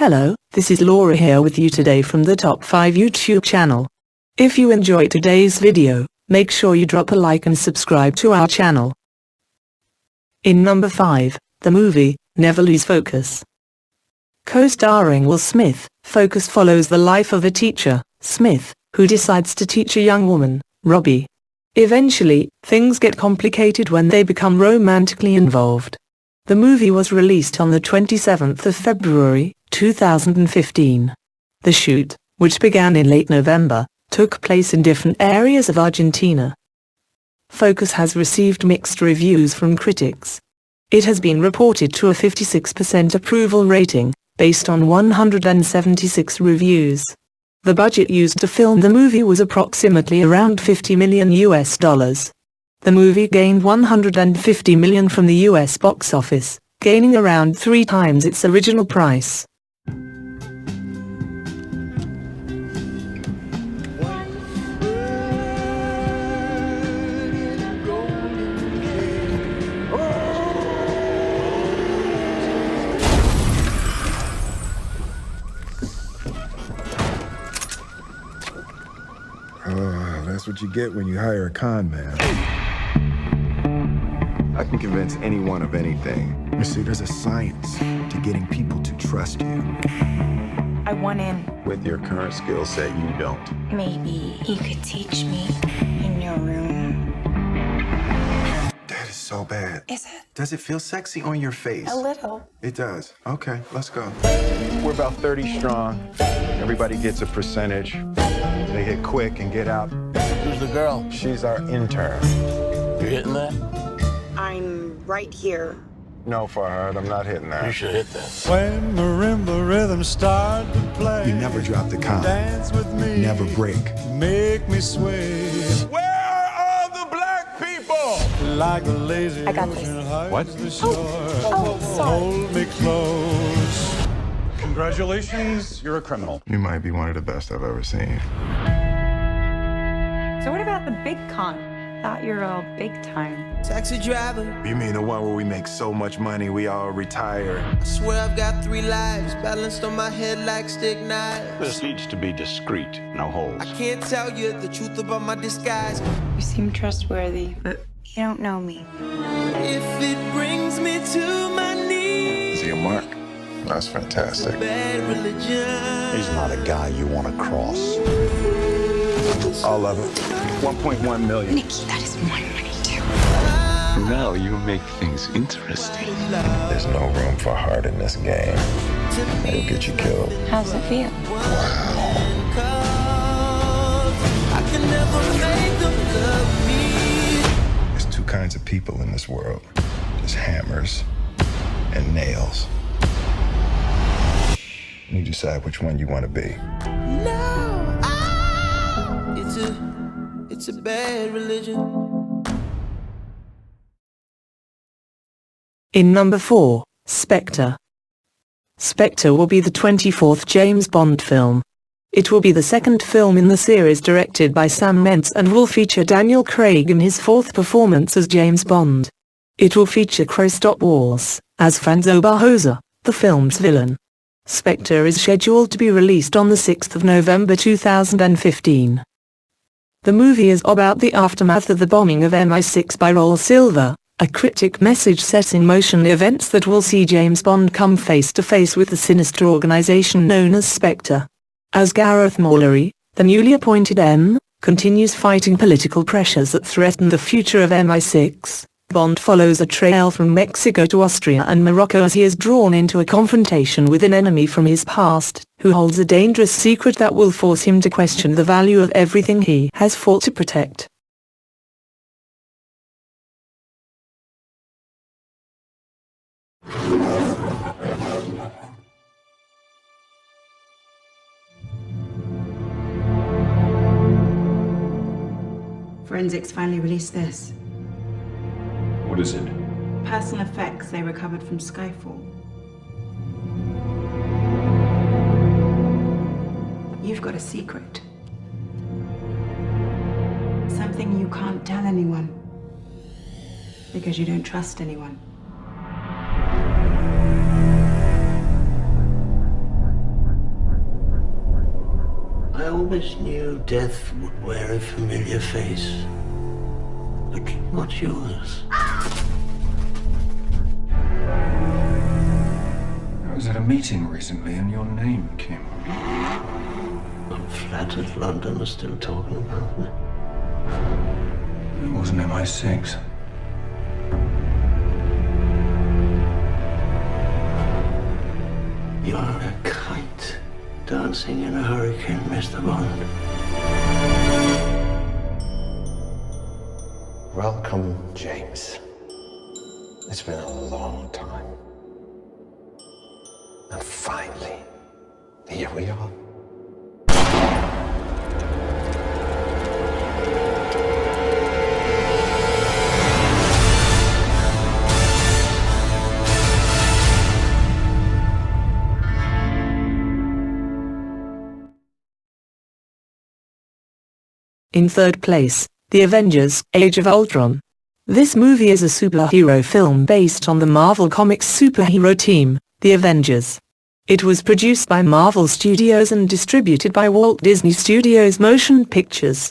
Hello, this is Laura here with you today from the Top 5 YouTube channel. If you enjoyed today's video, make sure you drop a like and subscribe to our channel. In number 5, the movie, Never Lose Focus. Co-starring Will Smith, Focus follows the life of a teacher, Smith, who decides to teach a young woman, Robbie. Eventually, things get complicated when they become romantically involved. The movie was released on the 27th of February, 2015. The shoot, which began in late November, took place in different areas of Argentina. Focus has received mixed reviews from critics. It has been reported to a 56% approval rating, based on 176 reviews. The budget used to film the movie was approximately around $50 million. The movie gained $150 million from the US box office, gaining around 3 times its original price. That's what you get when you hire a con man. I can convince anyone of anything. You see, there's a science to getting people to trust you. I want in. With your current skill set, you don't. Maybe he could teach me in your room. That is so bad. Is it? Does it feel sexy on your face? A little. It does. Okay, let's go. We're about 30 strong. Everybody gets a percentage. They hit quick and get out. Who's the girl? She's our intern. You hitting that? I'm right here. No, Farhad, I'm not hitting You that. should hit that. When marimba rhythms start to play, You never drop the con. dance with me, Never break. make me sway. Where are the black people? Like the lazy I got this. ocean hugs What? the shore. sorry. Hold me close. Congratulations, you're a criminal. You might be one of the best I've ever seen. So what about the big con? Thought you were all big time. Taxi driver, You mean the one where we make so much money we all retire? I swear I've got 3 lives balanced on my head like stick knives. This needs to be discreet, no holes. I can't tell you the truth about my disguise. You seem trustworthy, but you don't know me. If it brings me to my knees, Is he a mark? That's fantastic. bad religion. He's not a guy you want to cross. All of it. 1.1 million. Nikki, that is my money too. Now you make things interesting. There's no room for heart in this game. It'll get you killed. How's it feel? I can never make them love me. There's 2 kinds of people in this world. There's hammers and nails. You decide which one you want to be. No, it's a bad religion. In number 4, Spectre. Spectre will be the 24th James Bond film. It will be the second film in the series directed by Sam Mendes and will feature Daniel Craig in his 4th performance as James Bond. It will feature Christoph Waltz as Franzo Barbosa, the film's villain. Spectre is scheduled to be released on the 6th of November 2015. The movie is about the aftermath of the bombing of MI6 by Raul Silva, a cryptic message sets in motion events that will see James Bond come face to face with the sinister organization known as Spectre. As Gareth Mallory, the newly appointed M, continues fighting political pressures that threaten the future of MI6, Bond follows a trail from Mexico to Austria and Morocco as he is drawn into a confrontation with an enemy from his past, who holds a dangerous secret that will force him to question the value of everything he has fought to protect. Forensics finally released this. What is it? Personal effects they recovered from Skyfall. You've got a secret. Something you can't tell anyone. Because you don't trust anyone. I always knew death would wear a familiar face, but not yours. I was at a meeting recently and your name came up. I'm flattered London is still talking about me. It wasn't MI6. You're a kite dancing in a hurricane, Mr. Bond. Welcome, James. It's been a long time. And finally, here we are. In third place, The Avengers: Age of Ultron. This movie is a superhero film based on the Marvel Comics superhero team, the Avengers. It was produced by Marvel Studios and distributed by Walt Disney Studios Motion Pictures.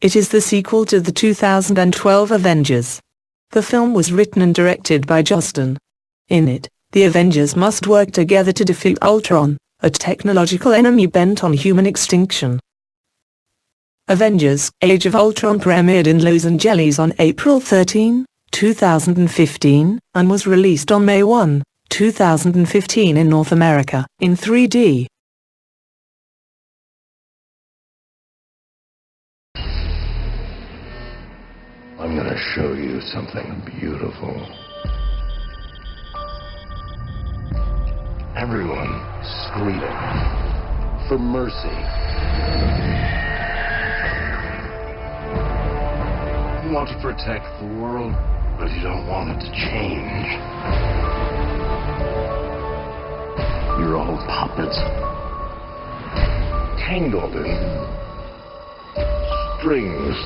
It is the sequel to the 2012 Avengers. The film was written and directed by Justin. In it, the Avengers must work together to defeat Ultron, a technological enemy bent on human extinction. Avengers: Age of Ultron premiered in Los Angeles on April 13, 2015, and was released on May 1, 2015 in North America, in 3D. I'm gonna show you something beautiful. Everyone screaming for mercy. You want to protect the world, but you don't want it to change. You're all puppets, tangled in strings.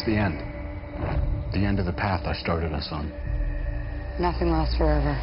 The end. The end of the path I started us on. Nothing lasts forever.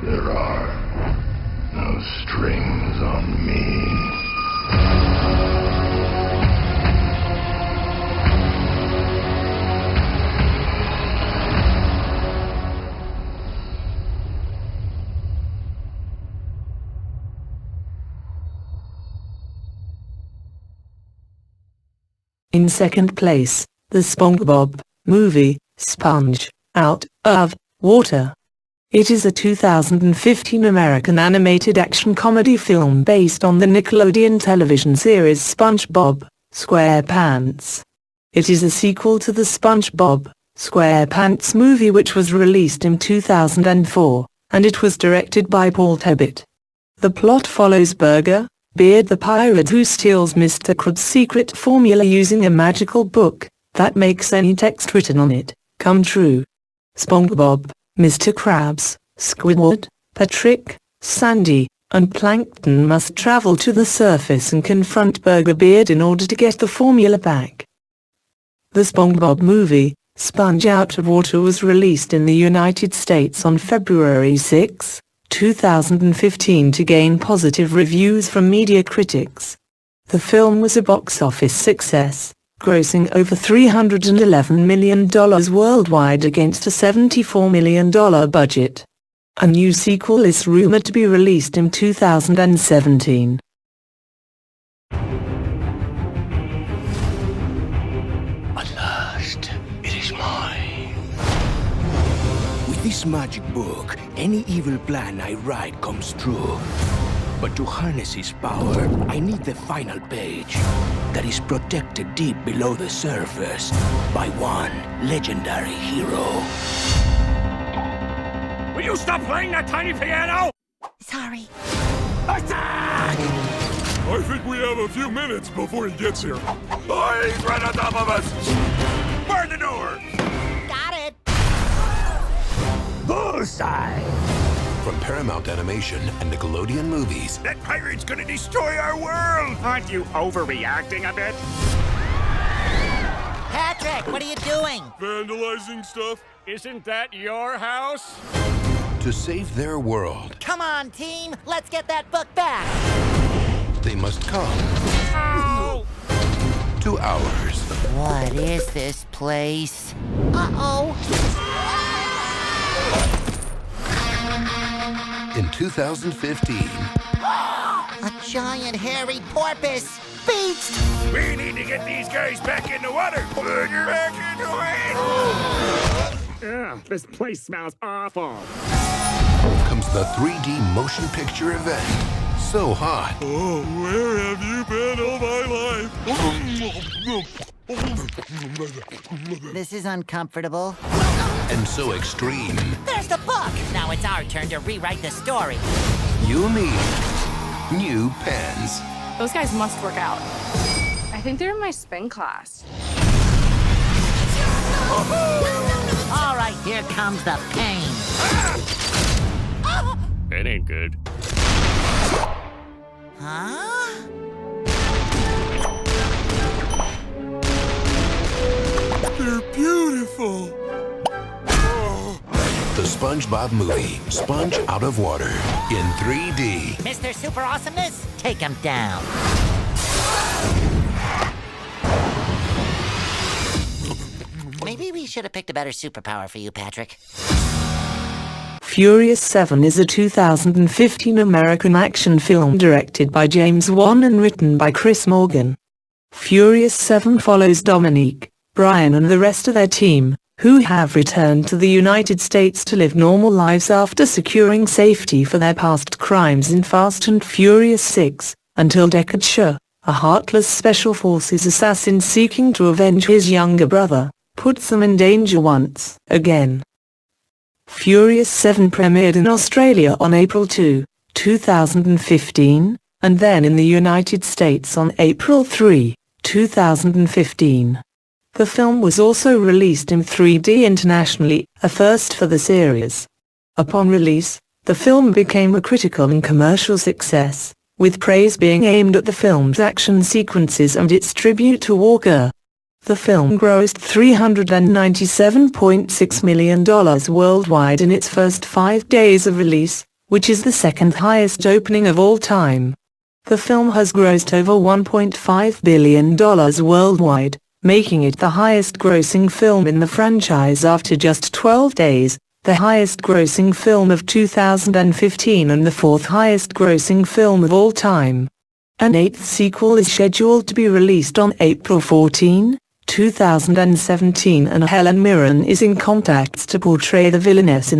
There are no strings on me. In second place, the SpongeBob movie, Sponge, Out of Water. It is a 2015 American animated action comedy film based on the Nickelodeon television series SpongeBob SquarePants. It is a sequel to the SpongeBob SquarePants movie which was released in 2004, and it was directed by Paul Tobit. The plot follows Burger Beard the pirate who steals Mr. Krabs' secret formula using a magical book that makes any text written on it come true. SpongeBob, Mr. Krabs, Squidward, Patrick, Sandy, and Plankton must travel to the surface and confront Burger Beard in order to get the formula back. The SpongeBob movie, Sponge Out of Water, was released in the United States on February 6, 2015 to gain positive reviews from media critics. The film was a box office success, grossing over $311 million worldwide against a $74 million budget. A new sequel is rumored to be released in 2017. At last, it is mine. With this magic book, any evil plan I write comes true. But to harness its power, I need the final page that is protected deep below the surface by one legendary hero. Will you stop playing that tiny piano? Sorry. Attack! I think we have a few minutes before he gets here. Oh, he's right on top of us! Bar the door! Got it. Bullseye! From Paramount Animation and Nickelodeon Movies. That pirate's gonna destroy our world! Aren't you overreacting a bit? Patrick, what are you doing? Vandalizing stuff. Isn't that your house? To save their world, Come on, team. Let's get that book back. they must come Ow! to ours. What is this place? Uh-oh. In 2015, A giant hairy porpoise. Beast! We need to get these guys back in the water! Back into it! Ugh, this place smells awful. comes the 3D motion picture event. So hot Oh, where have you been all my life? This is uncomfortable. and so extreme, There's the book! Now it's our turn to rewrite the story. you'll need new pens. Those guys must work out. I think they're in my spin class. All right, here comes the pain. It ain't good. Huh? They're beautiful. The SpongeBob movie, Sponge Out of Water, in 3D. Mr. Super Awesomeness, take him down. Maybe we should have picked a better superpower for you, Patrick. Furious 7 is a 2015 American action film directed by James Wan and written by Chris Morgan. Furious 7 follows Dominique, Brian and the rest of their team, who have returned to the United States to live normal lives after securing safety for their past crimes in Fast and Furious 6, until Deckard Shaw, a heartless Special Forces assassin seeking to avenge his younger brother, puts them in danger once again. Furious 7 premiered in Australia on April 2, 2015, and then in the United States on April 3, 2015. The film was also released in 3D internationally, a first for the series. Upon release, the film became a critical and commercial success, with praise being aimed at the film's action sequences and its tribute to Walker. The film grossed $397.6 million worldwide in its first 5 days of release, which is the second highest opening of all time. The film has grossed over $1.5 billion worldwide, making it the highest-grossing film in the franchise after just 12 days, the highest-grossing film of 2015 and the fourth highest-grossing film of all time. An eighth sequel is scheduled to be released on April 14, 2017, and Helen Mirren is in contacts to portray the villainess in